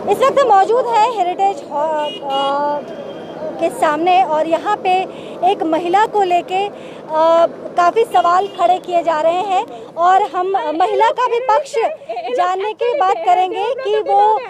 इस वक्त मौजूद है हेरिटेज के सामने और यहाँ पे एक महिला को लेके काफ़ी सवाल खड़े किए जा रहे हैं और हम महिला का भी पक्ष जानने की बात करेंगे कि वो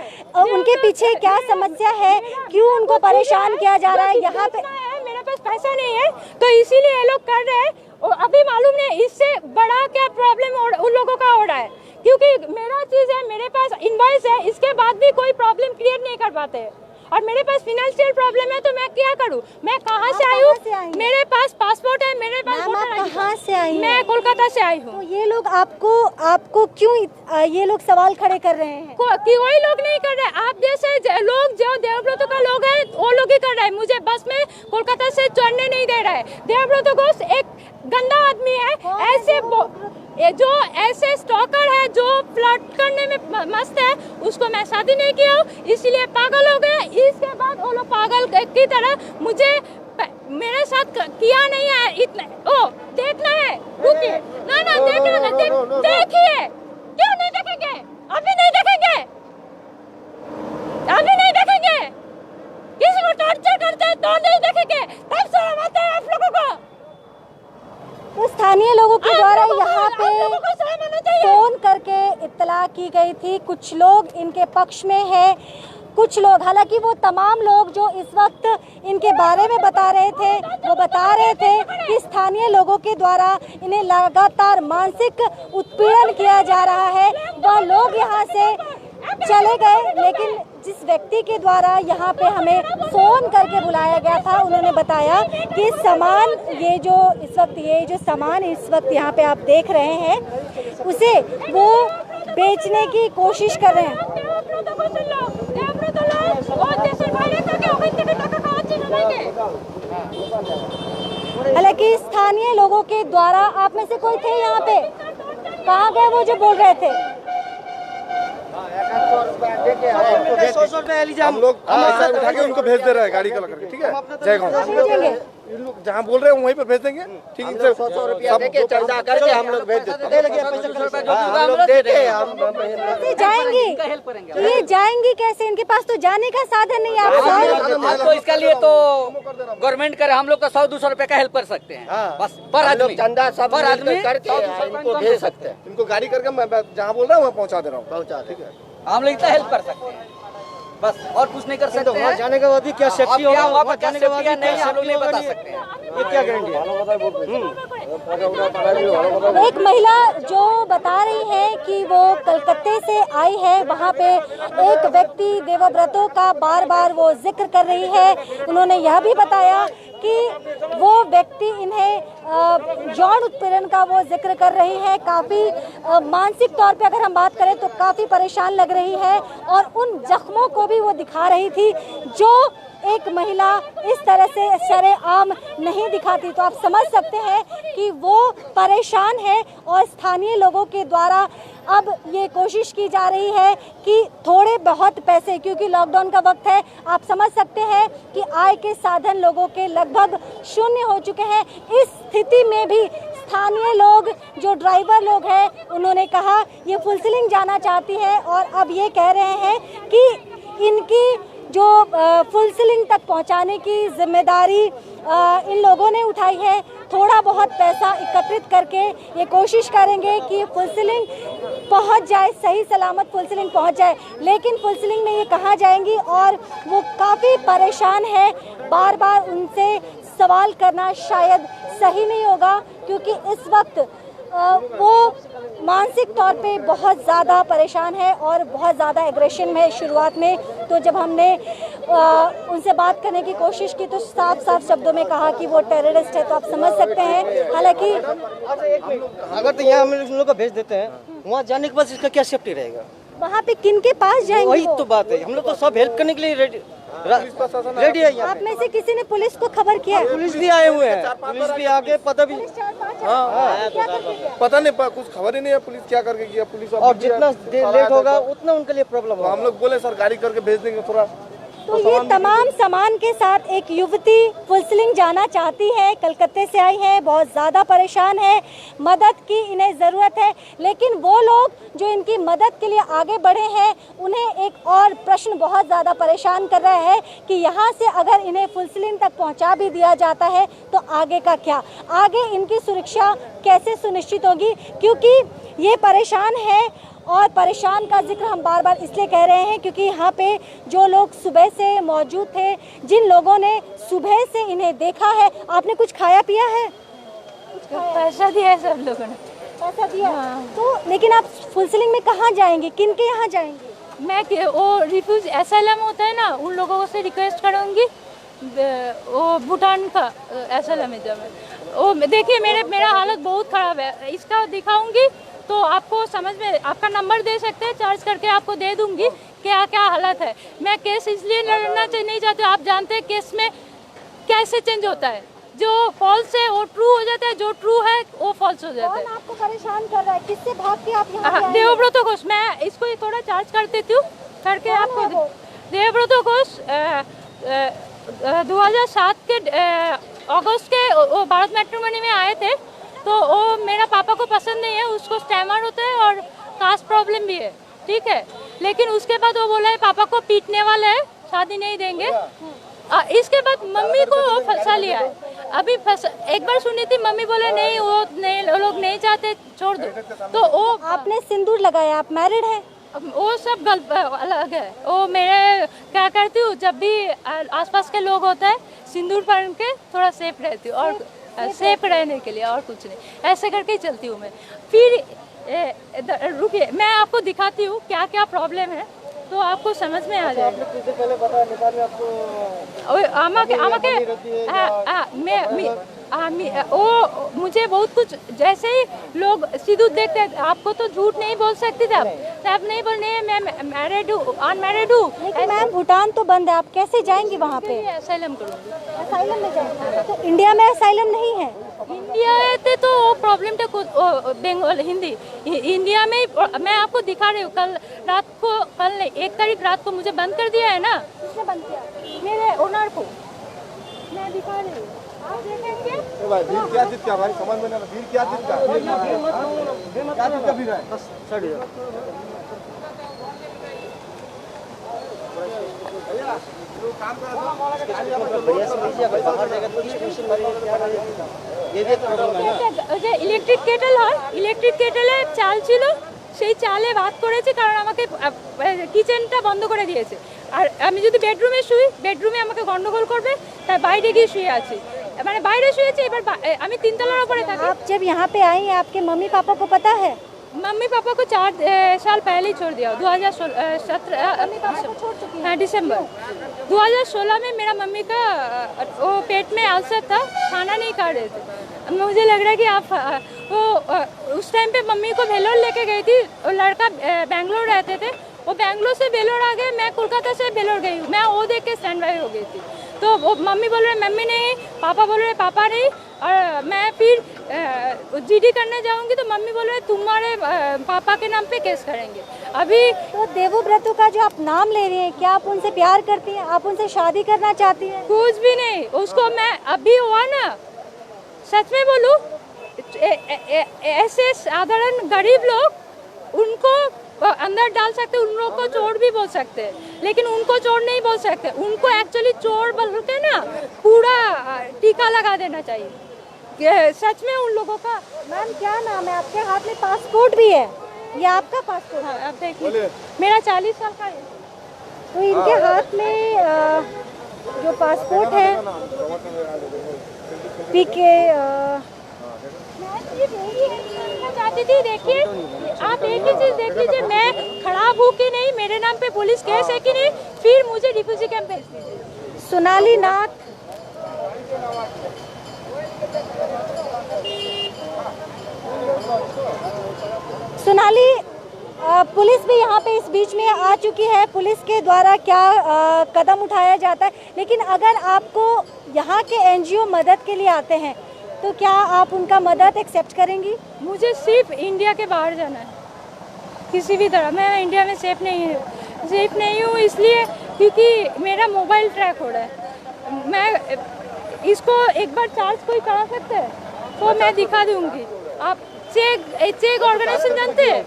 उनके पीछे क्या समस्या है, क्यों उनको परेशान किया जा रहा है। यहाँ पे मेरे पास पैसा नहीं है तो इसीलिए ये लोग कर रहे हैं और अभी मालूम नहीं इससे बड़ा क्या प्रॉब्लम उन लोगों का हो रहा है, क्योंकि मेरा चीज़ है, मेरे पास इनवॉइस है, इसके बाद भी कोई प्रॉब्लम क्रिएट नहीं कर पाते और मेरे पास फाइनेंशियल प्रॉब्लम है तो मैं क्या करूं? मैं कहां से आई हूं? मेरे पास पासपोर्ट है, मेरे पास कहां से आई? मैं कोलकाता से आई हूं। तो ये लोग आपको क्यों ये लोग सवाल खड़े कर रहे हैं? कि वही लोग नहीं कर रहे, आप जैसे लोग जो देवव्रत का लोग है वो लोग ही कर रहे हैं। मुझे बस में कोलकाता से चढ़ने नहीं दे रहा है। देवव्रत घोष एक गंदा आदमी है, ऐसे जो ऐसे स्टॉकर है जो फ्लर्ट करने में मस्त है, उसको मैं शादी नहीं किया हूँ, इसलिए पागल हो गए। इसके बाद वो लोग पागल की तरह मुझे मेरे साथ किया नहीं है, इतना ओ देखना है, रुकिए ना देखिए, क्यों नहीं देखेंगे? अभी नहीं देखेंगे, अभी नहीं देखेंगे, किसी को टॉर्चर करते हैं तो नहीं देखेंगे, तब शर्म आता है आप लोगों को। तो स्थानीय लोगों के द्वारा यहाँ पे फोन करके इत्तला की गई थी। कुछ लोग इनके पक्ष में है, कुछ लोग, हालांकि वो तमाम लोग जो इस वक्त इनके बारे में बता रहे थे वो बता रहे थे कि स्थानीय लोगों के द्वारा इन्हें लगातार मानसिक उत्पीड़न किया जा रहा है। वह लोग यहाँ से चले गए, लेकिन जिस व्यक्ति के द्वारा यहाँ पे हमें फ़ोन करके बुलाया गया था, उन्होंने बताया कि सामान ये जो सामान इस वक्त यहाँ पे आप देख रहे हैं, उसे वो बेचने की कोशिश कर रहे हैं। हालांकि स्थानीय लोगों के द्वारा, आप में से कोई थे यहाँ पे? कहाँ गए वो जो बोल रहे थे? 100 रुपए हम लोग उठा के उनको भेज दे रहे हैं गाड़ी का करके, ठीक है? जय गाँव जहाँ बोल रहे हैं वहीं पे भेज देंगे, ठीक है? 100 रुपया देके चंदा करके हम लोग भेज देते हैं। जाएंगी ये जाएंगी कैसे? इनके पास तो जाने का साधन नहीं है। आप तो इसके लिए तो गवर्नमेंट करे, हम लोग का 100-200 रुपए का हेल्प कर सकते हैं, बस पर आदमी चंदा सब पर आदमी करके इनको भेज सकते हैं। इनको गाड़ी करके मैं जहाँ बोल रहा हूँ वहाँ पहुँचा दे रहा हूँ, ठीक है? हम लोग इतना हेल्प कर सकते हैं, बस और कुछ नहीं कर सकते हैं। वहाँ जाने के बाद भी क्या सेफ्टी होगा? वहाँ पर जाने के बाद नहीं हम लोग नहीं बता सकते हैं, ये क्या गारंटी है? एक महिला जो बता रही है कि वो कलकत्ते से आई है, वहाँ पे एक व्यक्ति देवव्रतों का बार बार वो जिक्र कर रही है। उन्होंने यह भी बताया कि वो व्यक्ति इन्हें यौन उत्पीड़न का वो जिक्र कर रही है। काफ़ी मानसिक तौर पे अगर हम बात करें तो काफ़ी परेशान लग रही है और उन जख्मों को भी वो दिखा रही थी जो एक महिला इस तरह से शरेआम नहीं दिखाती। तो आप समझ सकते हैं कि वो परेशान है और स्थानीय लोगों के द्वारा अब ये कोशिश की जा रही है कि थोड़े बहुत पैसे, क्योंकि लॉकडाउन का वक्त है, आप समझ सकते हैं कि आय के साधन लोगों के लगभग शून्य हो चुके हैं। इस स्थिति में भी स्थानीय लोग, जो ड्राइवर लोग हैं, उन्होंने कहा ये फुलसिलिंग जाना चाहती है और अब ये कह रहे हैं कि इनकी जो फुलसिलिंग तक पहुंचाने की जिम्मेदारी इन लोगों ने उठाई है। थोड़ा बहुत पैसा एकत्रित करके ये कोशिश करेंगे कि फुलसिलिंग पहुंच जाए, सही सलामत फुलसिलिंग पहुंच जाए। लेकिन फुलसिलिंग में ये कहाँ जाएंगी और वो काफ़ी परेशान है। बार बार उनसे सवाल करना शायद सही नहीं होगा, क्योंकि इस वक्त वो मानसिक तौर पे बहुत ज़्यादा परेशान है और बहुत ज़्यादा एग्रेशन में शुरुआत में। तो जब हमने उनसे बात करने की कोशिश की तो साफ शब्दों में कहा कि वो टेररिस्ट है। तो आप समझ सकते हैं। हालांकि अगर तो यहाँ हम लोग को भेज देते हैं, वहाँ जाने के बाद इसका क्या सेफ्टी रहेगा? वहाँ पे किन के पास जाएंगे? वही तो बात है, हम लोग तो सब हेल्प करने के लिए रेडी है। आप में से किसी ने पुलिस को खबर किया? पुलिस भी आए हुए हैं, पुलिस भी आके पता भी पता नहीं, कुछ खबर ही नहीं है पुलिस क्या करके किया। पुलिस और जितना लेट होगा उतना उनके लिए प्रॉब्लम होगा। हम लोग बोले सर गाड़ी करके भेज देंगे थोड़ा। तो ये तमाम सामान के साथ एक युवती फुलसिलिंग जाना चाहती है, कलकत्ते से आई है, बहुत ज़्यादा परेशान है, मदद की इन्हें ज़रूरत है। लेकिन वो लोग जो इनकी मदद के लिए आगे बढ़े हैं, उन्हें एक और प्रश्न प्रश्न बहुत ज़्यादा परेशान कर रहा है कि यहाँ से अगर इन्हें फुलसिलिन तक पहुँचा भी दिया जाता है तो आगे का क्या, आगे इनकी सुरक्षा कैसे सुनिश्चित होगी, क्योंकि ये परेशान है। और परेशान का जिक्र हम बार बार इसलिए कह रहे हैं क्योंकि यहाँ पे जो लोग सुबह से मौजूद थे, जिन लोगों ने सुबह से इन्हें देखा है, आपने कुछ खाया पिया है? पैसा दिया है सब लोगों ने, पैसा दिया। तो लेकिन आप फुलसिलिन में कहाँ जाएंगे, किन के यहाँ जाएंगे? मैं वो रिफ्यूज एसाइलम होता है ना, उन लोगों से रिक्वेस्ट करूँगी, वो भूटान का एसाइलमिज्म है वो। देखिए मेरा हालत बहुत ख़राब है, इसका दिखाऊंगी तो आपको समझ में, आपका नंबर दे सकते हैं, चार्ज करके आपको दे दूंगी क्या क्या हालत है। मैं केस इसलिए लड़ना नहीं चाहती, आप जानते हैं केस में कैसे चेंज होता है, जो फॉल्स है वो ट्रू हो जाता है, जो ट्रू है वो फॉल्स हो जाता है। कौन आपको परेशान कर रहा है, किससे भाग के आप यहाँ पे आए? देवव्रत घोष, मैं इसको थोड़ा चार्ज कर देती हूँ करके आपको। देवव्रत घोष 2007 के अगस्त के वो भारत मैट्रिमोनी में आए थे, तो वो मेरा पापा को पसंद नहीं है, उसको स्टैमर होता है और कास्ट प्रॉब्लम भी है, ठीक है। लेकिन उसके बाद वो बोला है पापा को पीटने वाला है, शादी नहीं देंगे। इसके बाद मम्मी को फंसा लिया है। अभी एक बार सुनी थी, मम्मी बोले नहीं वो लोग नहीं चाहते, छोड़ दो। तो वो आपने सिंदूर लगाया, आप मैरिड हैं? वो सब अलग है। वो मेरे क्या करती हूँ, जब भी आसपास के लोग होते हैं सिंदूर पहन के थोड़ा सेफ रहती हूँ, और सेफ रहने के लिए और कुछ नहीं, ऐसे करके ही चलती हूँ मैं। फिर रुकिए, मैं आपको दिखाती हूँ क्या क्या प्रॉब्लम है, तो आपको समझ में आ जाएगा। पहले पता नेपाल में आपको वो मुझे बहुत कुछ, जैसे ही लोग सीधे देखते हैं, आपको तो झूठ नहीं बोल सकती थी आप नहीं बोल रहे, मैं मैरिड हूँ, अनमैरिड हूँ। लेकिन मैम भूटान तो बंद है, आप कैसे जाएंगी वहाँ पे? असाइलम करूँगी। असाइलम में जाएंगे? तो इंडिया में असाइलम नहीं है? इंडिया थे तो प्रॉब्लम था बंगाल हिंदी। इंडिया में मैं आपको दिखा रही हूँ, कल रात को, कल 1 तारीख रात को मुझे बंद कर दिया है ना। किसने बंद किया? मेरे ओनर को मैं दिखा रही हूँ, आप देखेंगे। भाई बिल क्या चीज का, भाई समझ में नहीं, बिल क्या चीज का, क्या चीज का बिल है? बस छोड़ दो। काम बढ़िया से लीजिए, अगर बाहर जाएगा तो स्टेशन वाली क्या रहेगा, ये भी प्रॉब्लम है ना। ইলেকট্রিক কেটেল হয়, ইলেকট্রিক কেটেলে চাল ছিল, সেই চালে ভাত করেছে, কারণ আমাকে কিচেনটা বন্ধ করে দিয়েছে। আর আমি যদি বেডরুমে শুই, বেডরুমে আমাকে গন্ডগোল করবে, তাই বাইরে গিয়ে শুয়ে আছি, মানে বাইরে শুয়েছি। এবার আমি 3 তলার উপরে থাকি। आप जब यहाँ पे आई हैं, आपके मम्मी पापा को पता है? मम्मी पापा को 4 साल पहले ही छोड़ दिया, 2017 हाँ दिसंबर 2016 में मेरा मम्मी का वो पेट में अल्सर था, खाना नहीं खा रहे थे। मुझे लग रहा है कि आप वो उस टाइम पे मम्मी को वेलोर लेके गई थी, वो लड़का बेंगलोर रहते थे, वो बेंगलोर से वेलोर आ गए, मैं कोलकाता से वेलोर गई हूँ। मैं वो देख के स्टैंड बाई हो गई थी, तो वो मम्मी बोल रहे मम्मी नहीं, पापा बोल रहे पापा नहीं। और मैं फिर जीडी करने जाऊंगी तो मम्मी बोल रहे तुम्हारे पापा के नाम पे केस करेंगे। अभी तो देवव्रतों का जो आप नाम ले रही हैं, क्या आप उनसे प्यार करती हैं, आप उनसे शादी करना चाहती हैं? कुछ भी नहीं, उसको मैं अभी हुआ ना, सच में बोलूं, ऐसे साधारण गरीब लोग उनको अंदर डाल सकते, उन लोगों को चोर भी बोल सकते हैं, लेकिन उनको चोर नहीं बोल सकते। उनको एक्चुअली चोर बोल के ना पूरा टीका लगा देना चाहिए, सच में उन लोगों का। मैम क्या नाम है आपके? हाथ में पासपोर्ट भी है, ये आपका पासपोर्ट है? आप देखिए, मेरा 40 साल का है। तो इनके हाथ में जो पासपोर्ट है पीके चाहती थी, देखिए आप एक ही चीज देख लीजिए, मैं खराब हूँ कि नहीं, मेरे नाम पे पुलिस केस है कि नहीं, फिर मुझे रिफ्यूजी कैंप भेज दीजिए। सोनाली नाथ, सोनाली पुलिस भी यहाँ पे इस बीच में आ चुकी है। पुलिस के द्वारा क्या कदम उठाया जाता है, लेकिन अगर आपको यहाँ के एनजीओ मदद के लिए आते हैं तो क्या आप उनका मदद एक्सेप्ट करेंगी? मुझे सिर्फ इंडिया के बाहर जाना है, किसी भी तरह। मैं इंडिया में सेफ नहीं हूँ इसलिए क्योंकि मेरा मोबाइल ट्रैक हो रहा है। मैं इसको एक बार चार्ज कोई करा सकते हैं तो मैं दिखा दूंगी। आप चेक ऑर्गेनाइजेशन जानते हैं?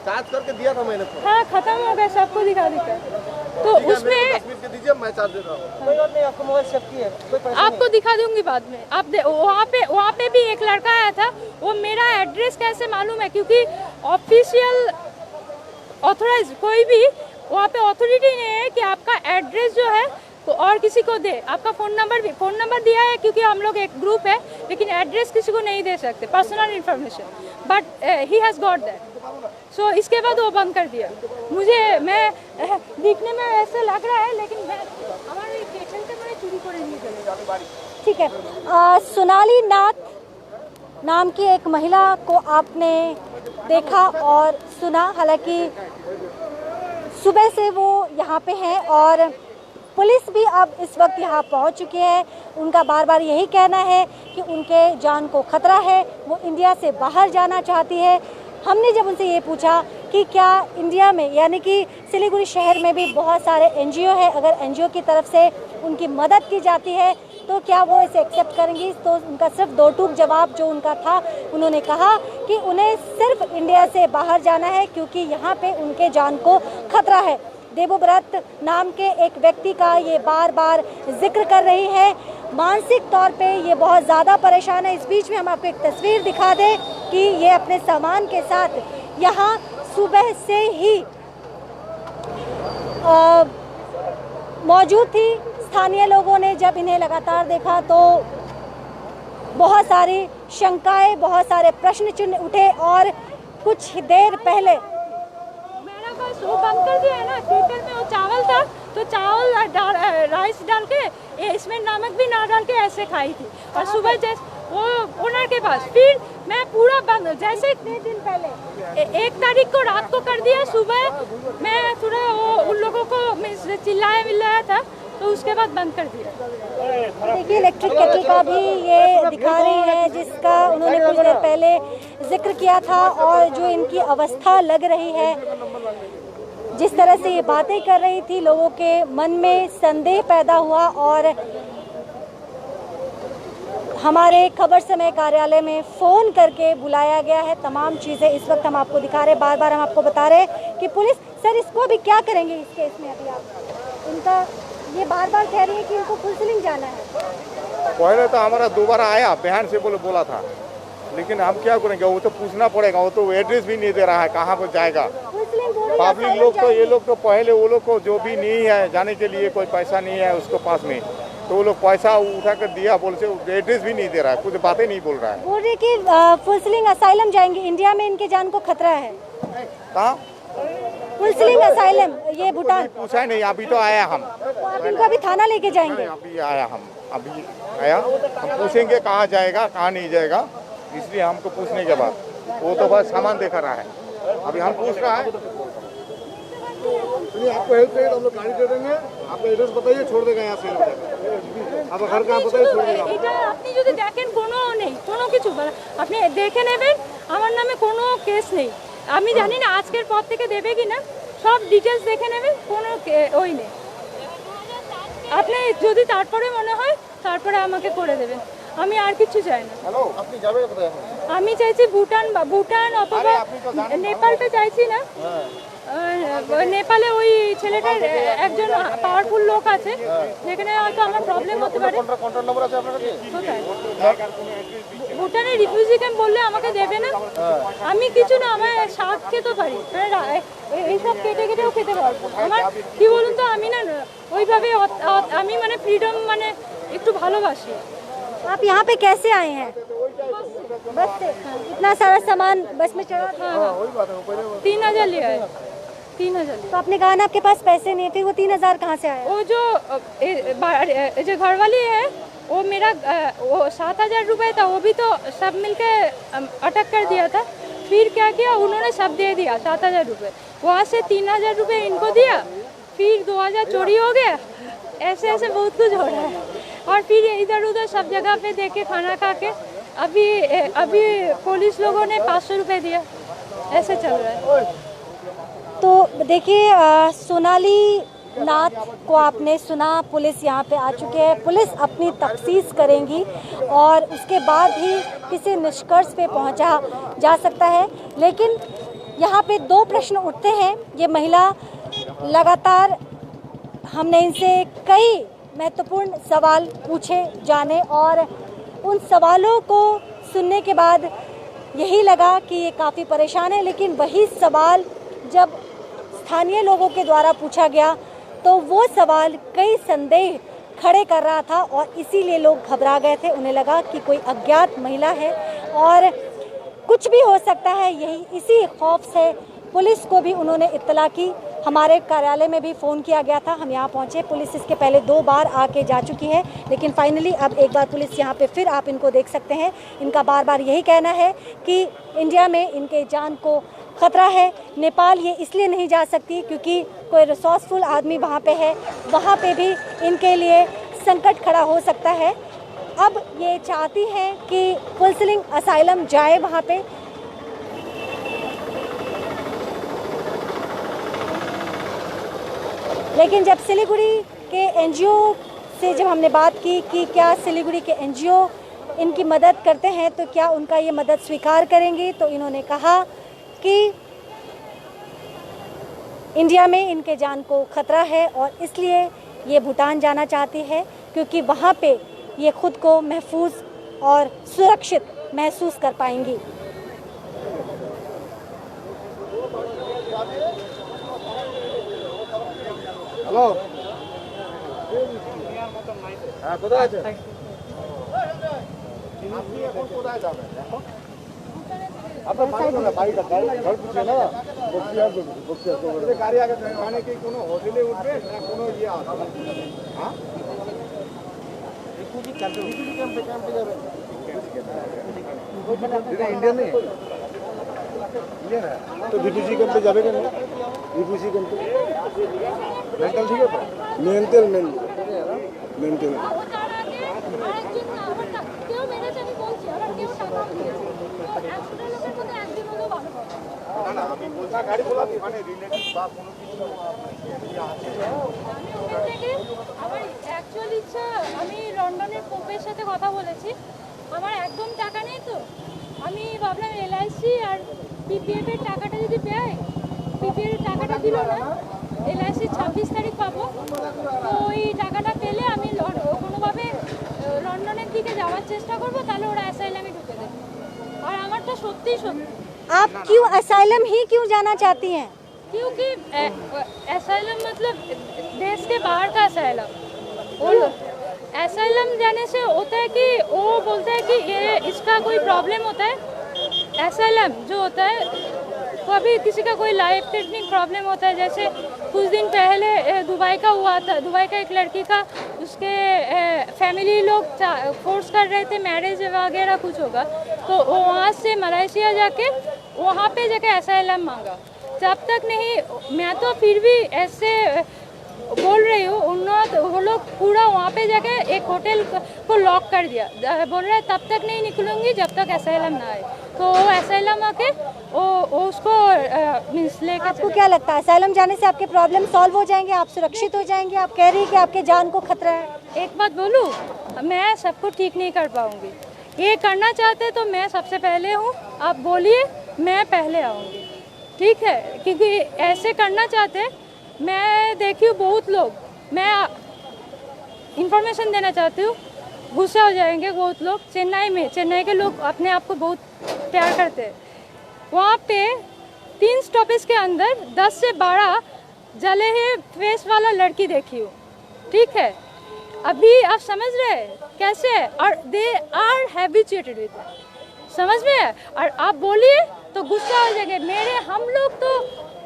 चार्ज करके दिया था मैंने तो। हाँ, खत्म हो गया, सबको दिखा तो उसमें दीजिए, मैं चार्ज दे रहा हूँ। कोई बात नहीं, आपको मोबाइल सेफ्टी है, कोई परेशानी आपको दिखा दूंगी बाद में। आप वहाँ पे भी एक लड़का आया था, वो मेरा एड्रेस कैसे मालूम है, क्योंकि ऑफिशियल ऑथोराइज कोई भी वहाँ पे अथॉरिटी नहीं है कि आपका एड्रेस जो है और किसी को दे। आपका फ़ोन नंबर दिया है क्योंकि हम लोग एक ग्रुप है, लेकिन एड्रेस किसी को नहीं दे सकते, personal information, but he has got that. So इसके बाद वो बंद कर दिया। मैं दिखने में ऐसा लग रहा है, लेकिन हमारे स्टेशन से मैंने चोरी को नहीं करेगा। ठीक है, सोनाली नाथ नाम की एक महिला को आपने देखा और सुना। हालांकि सुबह से वो यहाँ पे हैं और पुलिस भी अब इस वक्त यहाँ पहुँच चुकी है। उनका बार बार यही कहना है कि उनके जान को खतरा है, वो इंडिया से बाहर जाना चाहती है। हमने जब उनसे ये पूछा कि क्या इंडिया में यानी कि सिलीगुड़ी शहर में भी बहुत सारे एनजीओ है, अगर एनजीओ की तरफ से उनकी मदद की जाती है तो क्या वो इसे एक्सेप्ट करेंगी, तो उनका सिर्फ दो टूक जवाब जो उनका था, उन्होंने कहा कि उन्हें सिर्फ इंडिया से बाहर जाना है क्योंकि यहाँ पे उनके जान को खतरा है। देवव्रत नाम के एक व्यक्ति का ये बार बार जिक्र कर रही है। मानसिक तौर पे ये बहुत ज़्यादा परेशान है। इस बीच में हम आपको एक तस्वीर दिखा दें कि ये अपने सामान के साथ यहाँ सुबह से ही मौजूद थी। स्थानीय लोगों ने जब इन्हें लगातार देखा तो बहुत सारी शंकाएं, बहुत सारे प्रश्न चिन्ह उठे और कुछ देर पहले मेरा बस वो बंद कर दिया है ना, कुकर में वो चावल था तो चावल राइस डाल के इसमें नमक भी ना डाल के ऐसे खाई थी। और सुबह जैसे वो ओनर के पास, फिर मैं पूरा बंद, जैसे 3 दिन पहले 1 तारीख को रात को कर दिया। सुबह मैं थोड़ा उन लोगों को चिल्लाया था तो उसके बाद बंद कर दिया। देखिए इलेक्ट्रिक केटल का भी ये दिखा रही है जिसका उन्होंने कुछ देर पहले जिक्र किया था और जो इनकी अवस्था लग रही है, जिस तरह से ये बातें कर रही थी, लोगों के मन में संदेह पैदा हुआ और हमारे खबर समय कार्यालय में फ़ोन करके बुलाया गया है। तमाम चीज़ें इस वक्त हम आपको दिखा रहे, बार बार हम आपको बता रहे कि पुलिस सर इसको अभी क्या करेंगे इस केस में। अभी आप इनका ये बार बार कह रही है कि इनको फुलसिलिंग जाना है। पहले तो हमारा दोबारा आया, बहन से बोला था, लेकिन हम क्या करेंगे, वो तो पूछना पड़ेगा। वो तो एड्रेस भी नहीं दे रहा है, कहाँ पर जाएगा। पब्लिक लोग तो ये लोग तो पहले वो लोग को जो भी नहीं है जाने के लिए, कोई पैसा नहीं है उसको पास में, तो वो लोग पैसा उठा कर दिया, बोल से एड्रेस भी नहीं दे रहा है, कुछ बातें नहीं बोल रहा है। बोल रहे कि फुलसिलिंग असाइलम जाएंगे, इंडिया में इनके जान को खतरा है। कहाँ फुलसिलिंग असाइलम, ये भूटान। पूछा नहीं, अभी तो आया हम। तो आप इनको अभी थाना लेके जाएंगे? अभी आया हम हम पूछेंगे कहाँ जाएगा कहाँ नहीं जाएगा, इसलिए हमको पूछने के बाद वो तो बस सामान देखा रहा है, अभी हम पूछ रहा है। आपको हेल्प चाहिए तो हम लोग गाड़ी दे देंगे, आपका एड्रेस बताइए, छोड़ देगा यहाँ से। आप घर कहाँ बताइए, छोड़ देगा। এটা আপনি যদি দেখেন কোনো নেই, কোনো কিছু আপনি দেখে নেবেন, আমার নামে কোনো কেস নেই। আমি জানি না আজকের পর থেকে দেবে কিনা, সব ডিটেইলস দেখে নেবেন, কোনো ওই নেই। আপনি যদি তারপরে মনে হয় তারপরে আমাকে করে দেবেন, আমি আর কিছু চাই না। হ্যালো, আপনি যাবেন কোথায় এখন? আমি চাইছি ভুটান অথবা নেপালটা চাইছি না। নেপালে ওই ছেলেটার একজন পাওয়ারফুল লোক আছে যেখানে হয়তো আমার প্রবলেম হতে পারে। কন্ট্যাক্ট নম্বর আছে আপনার কাছে? কোথায়? ভুটানে রিফিউজি ক্যাম্প বললে আমাকে দেবে না। আমি কিছু না, আমার শাক খেতে পারি, এইসব কেটে কেটেও খেতে পারবো। আমার কি বলুন তো, আমি না ওইভাবে আমি মানে ফ্রিডম মানে একটু ভালোবাসি। आप यहाँ पे कैसे आए हैं? बस से? इतना सारा सामान बस में चढ़ा था? हाँ, 3000 लिया है, 3000। तो आपने कहा ना आपके पास पैसे नहीं, फिर वो 3000 कहाँ से आया? वो जो घरवाली है वो मेरा वो 7000 रुपये था, वो भी तो सब मिलके अटक कर दिया था। फिर क्या किया, उन्होंने सब दे दिया 7000 रुपये, वहाँ से 3000 रुपये इनको दिया, फिर 2000 चोरी हो गया। ऐसे ऐसे बहुत कुछ हो रहा है। और फिर इधर उधर सब जगह पे देखे खाना खा के अभी पुलिस लोगों ने 500 रुपये दिया। ऐसे चल रहा है। तो देखिए सोनाली नाथ को आपने सुना, पुलिस यहाँ पे आ चुके हैं, पुलिस अपनी तफ्तीश करेंगी और उसके बाद ही किसी निष्कर्ष पे पहुँचा जा सकता है। लेकिन यहाँ पे 2 प्रश्न उठते हैं। ये महिला लगातार हमने इनसे कई महत्वपूर्ण सवाल पूछे जाने और उन सवालों को सुनने के बाद यही लगा कि ये काफ़ी परेशान है। लेकिन वही सवाल जब स्थानीय लोगों के द्वारा पूछा गया तो वो सवाल कई संदेह खड़े कर रहा था और इसीलिए लोग घबरा गए थे। उन्हें लगा कि कोई अज्ञात महिला है और कुछ भी हो सकता है। यही इसी खौफ से पुलिस को भी उन्होंने इत्तला की। हमारे कार्यालय में भी फ़ोन किया गया था, हम यहाँ पहुँचे। पुलिस इसके पहले 2 बार आके जा चुकी है, लेकिन फाइनली अब एक बार पुलिस यहाँ पे फिर आप इनको देख सकते हैं। इनका बार बार यही कहना है कि इंडिया में इनके जान को ख़तरा है। नेपाल ये इसलिए नहीं जा सकती क्योंकि कोई रिसोर्सफुल आदमी वहाँ पे है, वहाँ पे भी इनके लिए संकट खड़ा हो सकता है। अब ये चाहती हैं कि फुलसिलिंग असाइलम जाए वहाँ पे। लेकिन जब सिलीगुड़ी के एनजीओ से जब हमने बात की कि क्या सिलीगुड़ी के एनजीओ इनकी मदद करते हैं तो क्या उनका ये मदद स्वीकार करेंगी, तो इन्होंने कहा कि इंडिया में इनके जान को ख़तरा है और इसलिए ये भूटान जाना चाहती है क्योंकि वहाँ पे ये खुद को महफूज और सुरक्षित महसूस कर पाएंगी। হ্যালো, হ্যাঁ কোথায় আছেন আপনি? এখন কোথায় যাবেন? এখন আপনার বাড়িটা ঘর পুছে না বক্সিয়ার গাড়ি আগে মানে কি কোনো হোটেলে উঠবে না কোনো ইয়ে আছে? হ্যাঁ রিফিউজি ক্যাম্পে যাবেন। इंडियन नहीं इंडियन है तो रिफ्यूजी कैंप पे जावे क्या? रिफ्यूजी कैंप पे मेंटल ठीक है तो मेंटल না আমি বলছি গাড়ি বলাছি মানে রিলেটিভ বা কোনো কিছু আছে আমার অ্যাকচুয়াল ইচ্ছা, আমি লন্ডনের পোপের সাথে কথা বলেছি, আমার একদম টাকা নেই তো আমি ভাবলাম এলআইসি আর পিপিএফ এর টাকাটা যদি পাই, পিপিএফ এর টাকাটা দিল না, এলআইসি 26 তারিখ পাবো, তো ওই টাকাটা পেলে আমি কোনোভাবে লন্ডনের দিকে যাওয়ার চেষ্টা করবো, তাহলে ওরা অ্যাসাইলামে ঢুকে দেবে। আর আমারটা সত্যিই সত্যি। आप क्यों असाइलम ही क्यों जाना चाहती हैं? क्योंकि असाइलम मतलब देश के बाहर का असाइलम, वो असाइलम जाने से होता है कि वो बोलता है कि ये इसका कोई प्रॉब्लम होता है। असाइलम जो होता है कभी किसी का कोई लाइफ थ्रेटनिंग प्रॉब्लम होता है, जैसे कुछ दिन पहले दुबई का हुआ था, दुबई का एक लड़की का उसके फैमिली लोग फोर्स कर रहे थे, मैरिज वगैरह कुछ होगा, तो वो वहाँ से मलेशिया जाके वहाँ पे जाके असाइलम मांगा। जब तक नहीं, मैं तो फिर भी ऐसे बोल रही हूँ, वो लोग पूरा वहाँ पे जाके एक होटल को लॉक कर दिया, बोल रहे तब तक नहीं निकलूंगी जब तक असाइलम ना आए। तो वो असाइलम आके वो उसको मीन्स लेकर। आपको क्या लगता है असाइलम जाने से आपके प्रॉब्लम सॉल्व हो जाएंगे, आप सुरक्षित हो जाएंगे? आप कह रही है कि आपके जान को खतरा है। एक बात बोलूँ, मैं सबको ठीक नहीं कर पाऊँगी। ये करना चाहते तो मैं सबसे पहले हूँ, आप बोलिए मैं पहले आऊँगी, ठीक है? क्योंकि ऐसे करना चाहते, मैं देखी हूँ बहुत लोग, मैं इंफॉर्मेशन देना चाहती हूँ, गुस्सा हो जाएंगे बहुत लोग। चेन्नई के लोग अपने आप को बहुत प्यार करते हैं। वहाँ पे 3 स्टॉपेज के अंदर 10 से 12 जले हैं फेस वाला लड़की देखी हूँ, ठीक है? अभी आप समझ रहे हैं कैसे है? और दे आर हैबिचुएटेड विद, समझ में है? और आप बोलिए तो गुस्सा हो जाएंगे।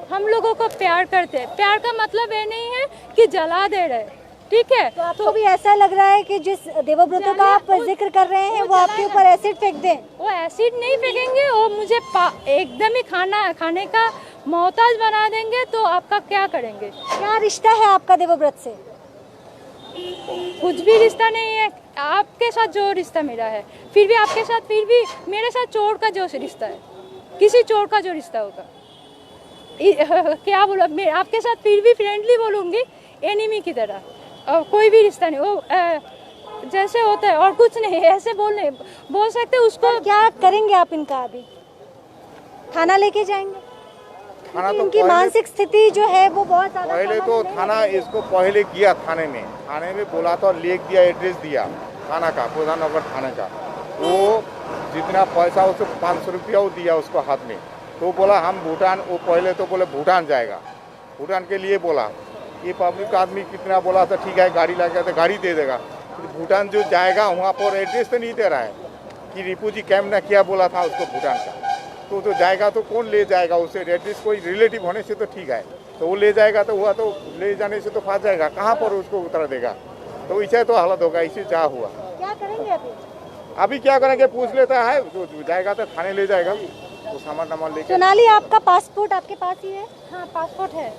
हम लोगों को प्यार करते हैं। प्यार का मतलब ये नहीं है कि जला दे रहे, ठीक है? तो आपको भी ऐसा लग रहा है कि जिस देवव्रतों का आप जिक्र कर रहे हैं वो आपके ऊपर एसिड फेंक दें? वो एसिड नहीं फेंकेंगे, वो मुझे एकदम ही खाने का मोहताज बना देंगे, तो आपका क्या करेंगे? क्या रिश्ता है आपका देवव्रत से? कुछ भी रिश्ता नहीं है। आपके साथ जो रिश्ता मेरा है, फिर भी आपके साथ, फिर भी मेरे साथ चोर का जो रिश्ता है, किसी चोर का जो रिश्ता होगा, क्या बोला, मैं आपके साथ फिर भी फ्रेंडली बोलूँगी, एनिमी की तरह। कोई भी रिश्ता नहीं, वो जैसे होता है और कुछ नहीं, ऐसे बोल सकते उसको। क्या करेंगे आप इनका? अभी थाना लेके जाएंगे? थाना तो उनकी मानसिक स्थिति जो है वो बहुत ज्यादा पहले तो थाना इसको पहले किया, थाने में बोला तो लिख दिया, एड्रेस दिया थाना का, प्रधान नगर थाने का। वो जितना पैसा उसको 500 रुपया वो दिया उसको हाथ में। तो बोला हम भूटान, वो पहले तो बोले भूटान जाएगा, भूटान के लिए बोला। ये पब्लिक आदमी कितना बोला था ठीक है गाड़ी लगा तो गाड़ी दे देगा, भूटान जो जाएगा वहाँ पर एड्रेस तो नहीं दे रहा है कि रिफ्यूजी कैंप ना किया बोला था उसको भूटान का। तो जाएगा तो कौन ले जाएगा उसे, एड्रेस कोई रिलेटिव होने से तो ठीक है, तो वो ले जाएगा तो हुआ, तो ले जाने से तो फंस जाएगा, कहाँ पर उसको उतार देगा। तो इसे तो हालत होगा, इसे क्या हुआ। क्या करेंगे अभी क्या करेंगे, पूछ लेता है, तो जाएगा तो थाने ले जाएगा, तो सामान वामान लेके। सोनाली, आपका पासपोर्ट आपके पास ही है? हाँ पासपोर्ट है।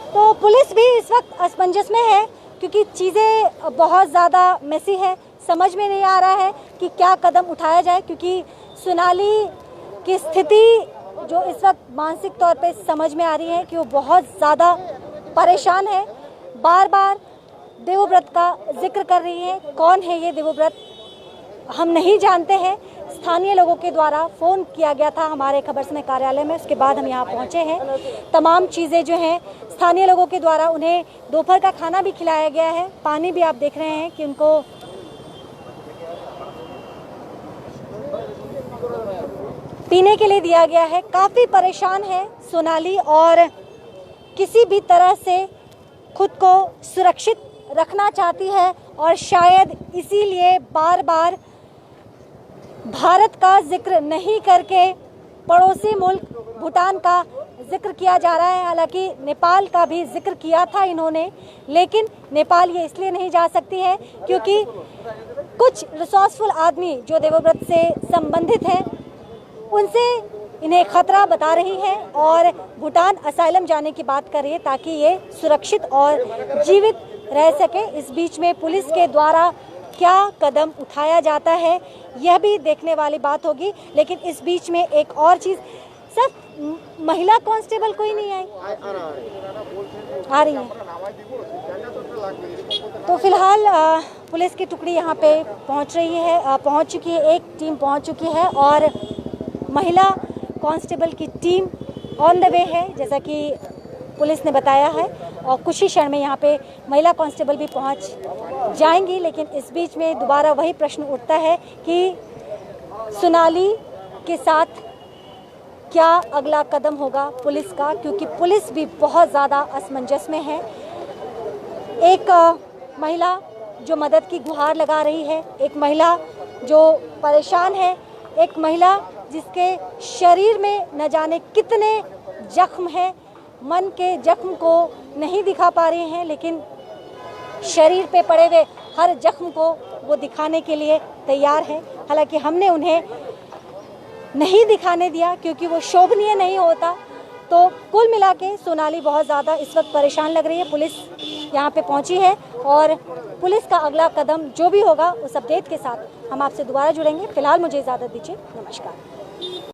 तो पुलिस भी इस वक्त असमंजस में है क्योंकि चीज़ें बहुत ज़्यादा मेसी है, समझ में नहीं आ रहा है कि क्या कदम उठाया जाए, क्योंकि सोनाली की स्थिति जो इस वक्त मानसिक तौर पे समझ में आ रही है कि वो बहुत ज़्यादा परेशान है, बार बार देवव्रत का जिक्र कर रही है। कौन है ये देवव्रत हम नहीं जानते हैं। स्थानीय लोगों के द्वारा फ़ोन किया गया था हमारे खबर समय कार्यालय में, उसके बाद हम यहाँ पहुँचे हैं। तमाम चीज़ें जो हैं स्थानीय लोगों के द्वारा, उन्हें दोपहर का खाना भी खिलाया गया है, पानी भी आप देख रहे हैं कि उनको पीने के लिए दिया गया है। काफ़ी परेशान है सोनाली और किसी भी तरह से खुद को सुरक्षित रखना चाहती है और शायद इसीलिए बार बार भारत का जिक्र नहीं करके पड़ोसी मुल्क भूटान का जिक्र किया जा रहा है। हालांकि नेपाल का भी जिक्र किया था इन्होंने, लेकिन नेपाल ये इसलिए नहीं जा सकती है क्योंकि कुछ रिसोर्सफुल आदमी जो देवव्रत से संबंधित हैं उनसे इन्हें खतरा बता रही है और भूटान असाइलम जाने की बात कर रही है ताकि ये सुरक्षित और जीवित रह सके। इस बीच में पुलिस के द्वारा क्या कदम उठाया जाता है यह भी देखने वाली बात होगी। लेकिन इस बीच में एक और चीज़, सब महिला कांस्टेबल कोई नहीं आई, आ रही है। तो फिलहाल पुलिस की टुकड़ी यहाँ पे पहुँच रही है, पहुँच चुकी है, एक टीम पहुँच चुकी है और महिला कांस्टेबल की टीम ऑन द वे है, जैसा कि पुलिस ने बताया है। और कुछ ही क्षण में यहाँ पे महिला कांस्टेबल भी पहुँच जाएंगी। लेकिन इस बीच में दोबारा वही प्रश्न उठता है कि सोनाली के साथ क्या अगला कदम होगा पुलिस का, क्योंकि पुलिस भी बहुत ज़्यादा असमंजस में है। एक महिला जो मदद की गुहार लगा रही है, एक महिला जो परेशान है, एक महिला जिसके शरीर में न जाने कितने जख्म हैं, मन के जख्म को नहीं दिखा पा रहे हैं, लेकिन शरीर पे पड़े हुए हर जख्म को वो दिखाने के लिए तैयार है। हालांकि हमने उन्हें नहीं दिखाने दिया क्योंकि वो शोभनीय नहीं होता। तो कुल मिला के सोनाली बहुत ज़्यादा इस वक्त परेशान लग रही है। पुलिस यहाँ पे पहुँची है और पुलिस का अगला कदम जो भी होगा उस अपडेट के साथ हम आपसे दोबारा जुड़ेंगे। फिलहाल मुझे इजाज़त दीजिए, नमस्कार।